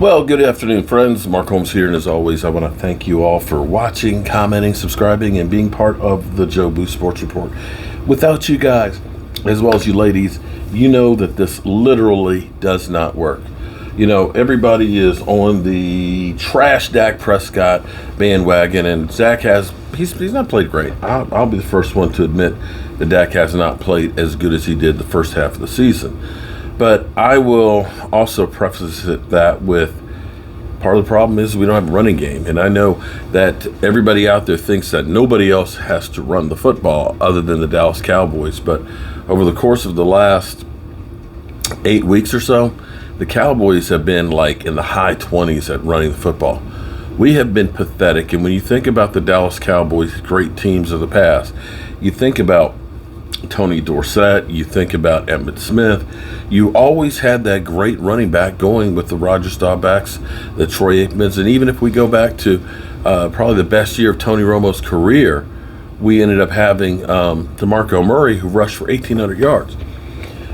Well, good afternoon, friends. Mark Holmes here, and as always, I want to thank you all for watching, commenting, subscribing, and being part of the Joe Booth Sports Report. Without you guys, as well as you ladies, you know that this literally does not work. You know, everybody is on the trash Dak Prescott bandwagon, and he's not played great. I'll be the first one to admit that Dak has not played as good as he did the first half of the season. But I will also preface that with part of the problem is we don't have a running game. And I know that everybody out there thinks that nobody else has to run the football other than the Dallas Cowboys. But over the course of the last 8 weeks or so, the Cowboys have been like in the high 20s at running the football. We have been pathetic. And when you think about the Dallas Cowboys, great teams of the past, you think about Tony Dorsett, you think about Emmitt Smith, you always had that great running back going with the Roger Staubachs, the Troy Aikmans, and even if we go back to probably the best year of Tony Romo's career, we ended up having DeMarco Murray, who rushed for 1,800 yards.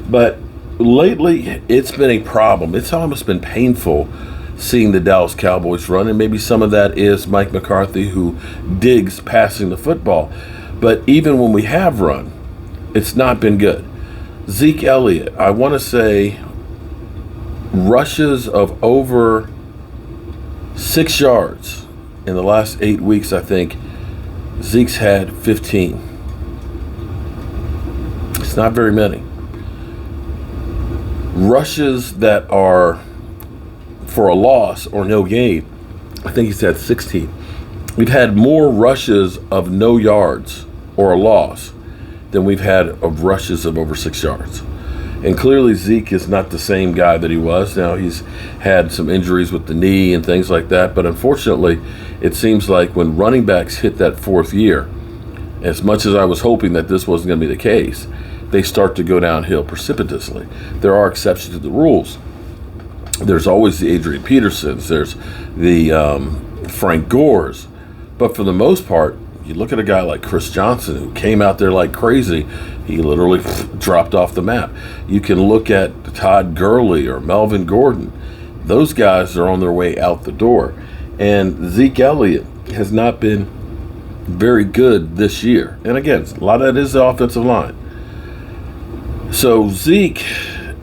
But lately, it's been a problem. It's almost been painful seeing the Dallas Cowboys run, and maybe some of that is Mike McCarthy, who digs passing the football. But even when we have run, it's not been good. Zeke Elliott, I want to say rushes of over 6 yards in the last 8 weeks. I think Zeke's had 15. It's not very many. Rushes that are for a loss or no gain, I think he's had 16. We've had more rushes of no yards or a loss than we've had of rushes of over 6 yards. And clearly Zeke is not the same guy that he was. Now he's had some injuries with the knee and things like that, but unfortunately it seems like when running backs hit that fourth year, as much as I was hoping that this wasn't going to be the case, they start to go downhill precipitously. There are exceptions to the rules. There's always the Adrian Petersons, there's the Frank Gores, but for the most part, you look at a guy like Chris Johnson, who came out there like crazy. He literally dropped off the map. You can look at Todd Gurley or Melvin Gordon. Those guys are on their way out the door. And Zeke Elliott has not been very good this year. And again, a lot of that is the offensive line. So Zeke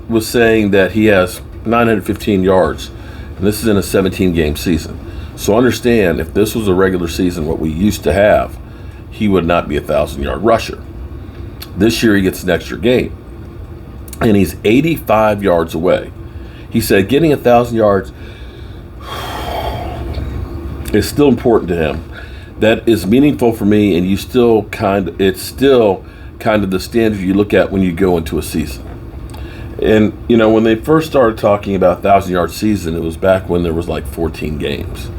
was saying that he has 915 yards, and this is in a 17-game season. So understand, if this was a regular season, what we used to have, he would not be a 1,000-yard rusher. This year he gets an extra game, and he's 85 yards away. He said getting 1,000 yards is still important to him. That is meaningful for me, and it's still kind of the standard you look at when you go into a season. And, you know, when they first started talking about 1,000-yard season, it was back when there was like 14 games.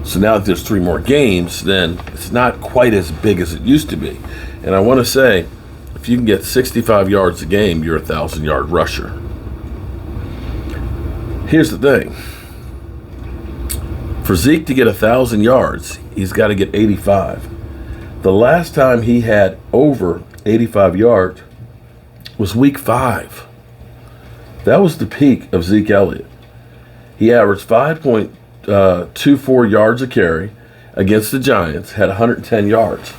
So now that there's 3 more games, then it's not quite as big as it used to be. And I want to say, if you can get 65 yards a game, you're a 1,000-yard rusher. Here's the thing. For Zeke to get 1,000 yards, he's got to get 85. The last time he had over 85 yards was week 5. That was the peak of Zeke Elliott. He averaged 5.24 yards a carry against the Giants, had 110 yards.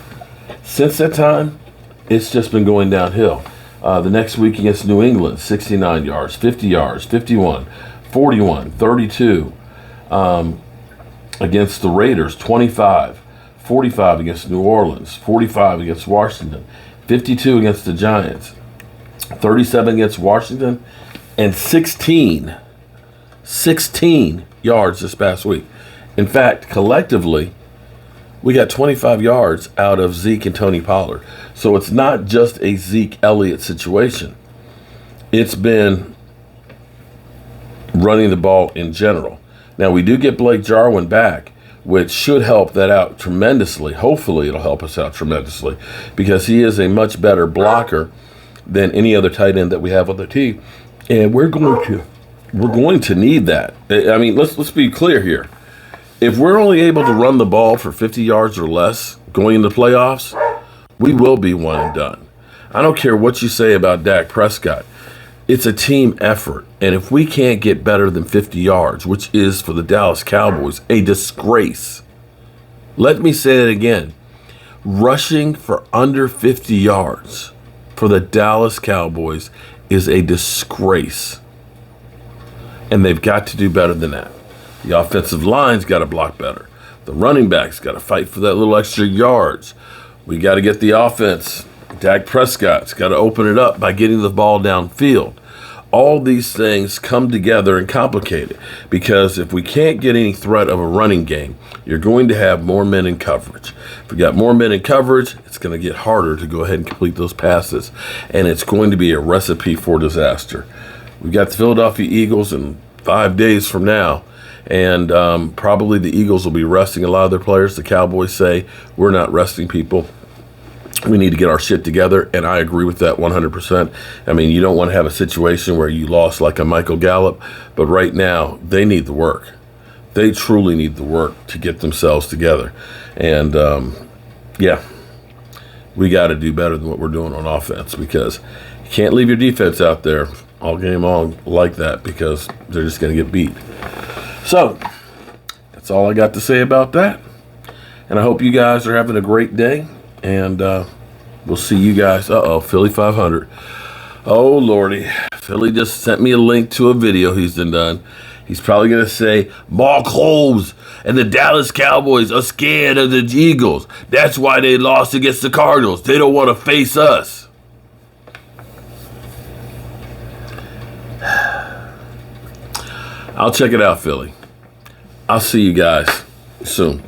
Since that time, it's just been going downhill. The next week against New England, 69 yards, 50 yards, 51, 41, 32. Against the Raiders, 25, 45 against New Orleans, 45 against Washington, 52 against the Giants, 37 against Washington, and 16 yards this past week. In fact, collectively, we got 25 yards out of Zeke and Tony Pollard. So it's not just a Zeke Elliott situation. It's been running the ball in general. Now, we do get Blake Jarwin back, which should help that out tremendously. Hopefully, it'll help us out tremendously because he is a much better blocker than any other tight end that we have on the team. And we're going to need that. I mean, let's be clear here. If we're only able to run the ball for 50 yards or less going into playoffs, we will be one and done. I don't care what you say about Dak Prescott. It's a team effort. And if we can't get better than 50 yards, which is for the Dallas Cowboys a disgrace. Let me say it again. Rushing for under 50 yards for the Dallas Cowboys is a disgrace. And they've got to do better than that. The offensive line's got to block better. The running back's got to fight for that little extra yards. We got to get the offense. Dak Prescott's got to open it up by getting the ball downfield. All these things come together and complicate it, because if we can't get any threat of a running game, you're going to have more men in coverage. If we got more men in coverage, it's going to get harder to go ahead and complete those passes, and it's going to be a recipe for disaster. We've got the Philadelphia Eagles in 5 days from now, and probably the Eagles will be resting a lot of their players. The Cowboys say, we're not resting people. We need to get our shit together, and I agree with that 100%. I mean, you don't want to have a situation where you lost like a Michael Gallup, but right now they need the work. They truly need the work to get themselves together. And, yeah, we got to do better than what we're doing on offense, because you can't leave your defense out there all game long like that, because they're just going to get beat. So that's all I got to say about that. And I hope you guys are having a great day. And we'll see you guys. Philly 500. Oh, Lordy. Philly just sent me a link to a video he's done. He's probably going to say, Mark Holmes and the Dallas Cowboys are scared of the Eagles. That's why they lost against the Cardinals. They don't want to face us. I'll check it out, Philly. I'll see you guys soon.